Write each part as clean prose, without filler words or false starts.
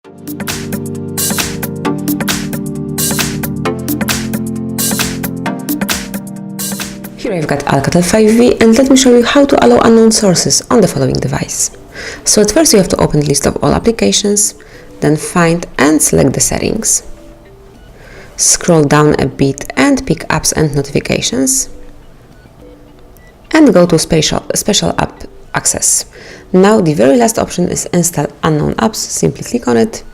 Here I've got Alcatel 5V, and let me show you how to allow unknown sources on the following device. So at first you have to open the list of all applications, then find and select the settings. Scroll down a bit and pick apps and notifications, and go to special app access. Now the very last option is install unknown apps. Simply click on it,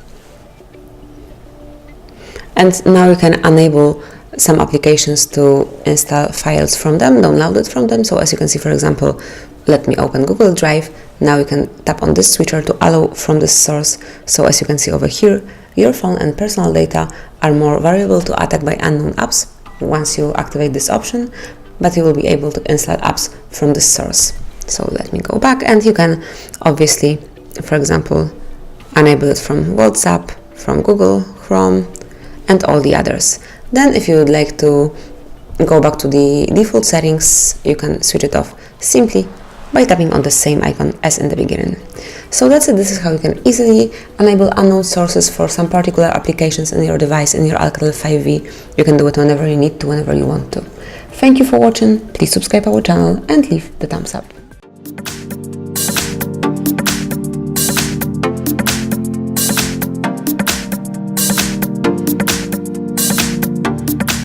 and now you can enable some applications to install files from them, download it from them. So as you can see, for example, let me open Google Drive. Now you can tap on this switcher to allow from this source. So as you can see over here, your phone and personal data are more variable to attack by unknown apps once you activate this option, but you will be able to install apps from this source. So let me go back, and you can obviously, for example, enable it from WhatsApp, from Google Chrome, and all the others. Then if you would like to go back to the default settings, you can switch it off simply by tapping on the same icon as in the beginning. So that's it. This is how you can easily enable unknown sources for some particular applications in your device, in your Alcatel 5V. You can do it whenever you need to, whenever you want to. Thank you for watching. Please subscribe our channel and leave the thumbs up.